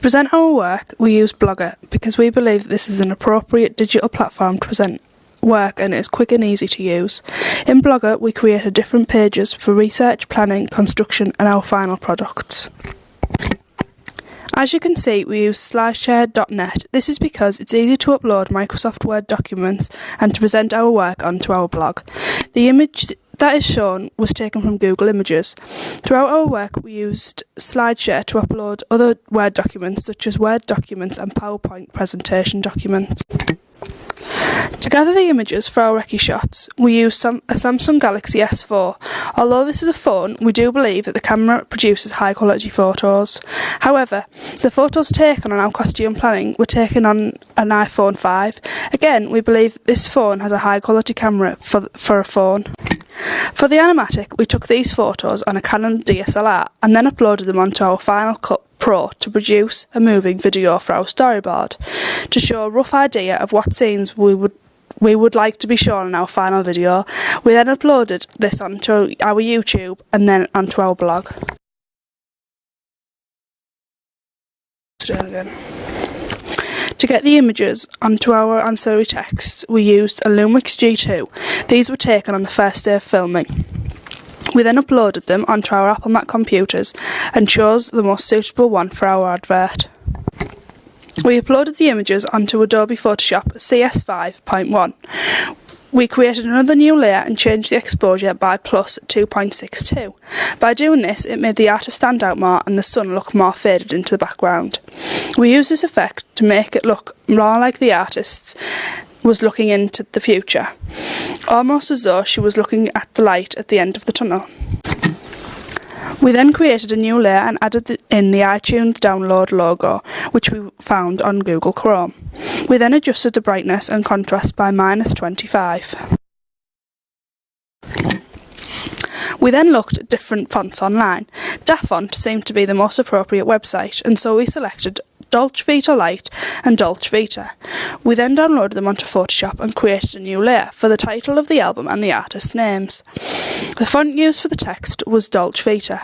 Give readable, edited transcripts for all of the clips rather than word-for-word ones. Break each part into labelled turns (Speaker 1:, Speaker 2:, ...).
Speaker 1: present our work, we use Blogger because we believe that this is an appropriate digital platform to present work and it is quick and easy to use. In Blogger, we created different pages for research, planning, construction and our final products. As you can see, we use slideshare.net. This is because it's easy to upload Microsoft Word documents and to present our work onto our blog. The image that is shown was taken from Google Images. Throughout our work, we used SlideShare to upload other Word documents such as Word documents and PowerPoint presentation documents. To gather the images for our recce shots, we used a Samsung Galaxy S4. Although this is a phone, we do believe that the camera produces high quality photos. However, the photos taken on our costume planning were taken on an iPhone 5. Again, we believe this phone has a high quality camera for a phone. For the animatic, we took these photos on a Canon DSLR and then uploaded them onto our Final Cut Pro to produce a moving video for our storyboard, to show a rough idea of what scenes we would like to be shown in our final video. We then uploaded this onto our YouTube and then onto our blog. To get the images onto our ancillary texts, we used a Lumix G2. These were taken on the first day of filming. We then uploaded them onto our Apple Mac computers and chose the most suitable one for our advert. We uploaded the images onto Adobe Photoshop CS5.1. We created another new layer and changed the exposure by plus 2.62. By doing this, it made the artist stand out more and the sun look more faded into the background. We used this effect to make it look more like the artist was looking into the future, almost as though she was looking at the light at the end of the tunnel. We then created a new layer and added in the iTunes download logo, which we found on Google Chrome. We then adjusted the brightness and contrast by -25. We then looked at different fonts online. DaFont seemed to be the most appropriate website, and so we selected Dolce Vita Light and Dolce Vita. We then downloaded them onto Photoshop and created a new layer for the title of the album and the artist names. The font used for the text was Dolce Vita.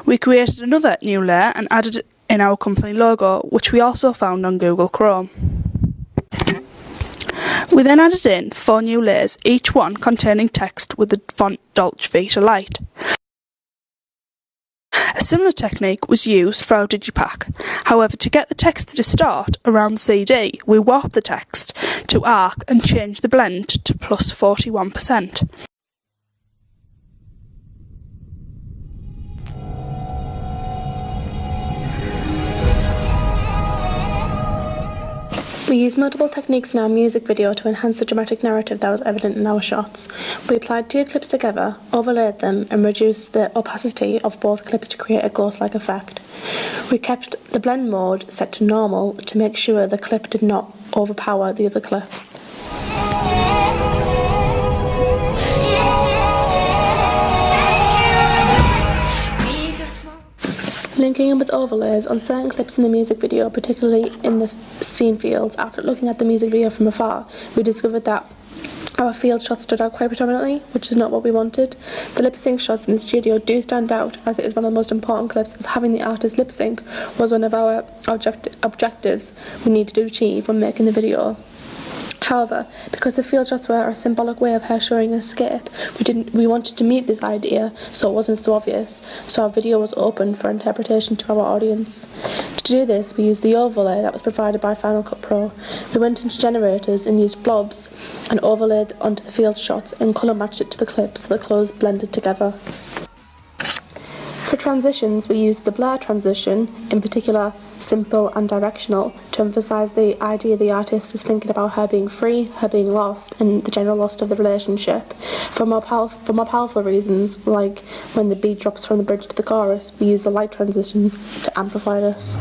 Speaker 1: We created another new layer and added in our company logo, which we also found on Google Chrome. We then added in 4 new layers, each one containing text with the font Dolce Vita Light. A similar technique was used for our Digipack. However, to get the text to distort around the CD, we warped the text to arc and changed the blend to plus 41%.
Speaker 2: We used multiple techniques in our music video to enhance the dramatic narrative that was evident in our shots. We applied 2 clips together, overlaid them, and reduced the opacity of both clips to create a ghost-like effect. We kept the blend mode set to normal to make sure the clip did not overpower the other clip. Linking in with overlays on certain clips in the music video, particularly in the scene fields. After looking at the music video from afar, we discovered that our field shots stood out quite predominantly, which is not what we wanted. The lip sync shots in the studio do stand out, as it is one of the most important clips, as having the artist lip sync was one of our objectives we needed to achieve when making the video. However, because the field shots were a symbolic way of her showing escape, we wanted to meet this idea so it wasn't so obvious, so our video was open for interpretation to our audience. To do this, we used the overlay that was provided by Final Cut Pro. We went into generators and used blobs and overlaid onto the field shots and colour matched it to the clips so the colours blended together. For transitions, we used the blur transition, in particular simple and directional, to emphasise the idea the artist is thinking about her being free, her being lost, and the general loss of the relationship. For more powerful reasons, like when the beat drops from the bridge to the chorus, we use the light transition to amplify this.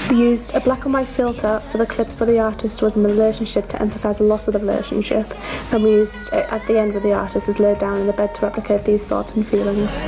Speaker 2: We used a black and white filter for the clips where the artist was in the relationship to emphasise the loss of the relationship, and we used it at the end where the artist is laid down in the bed to replicate these thoughts and feelings.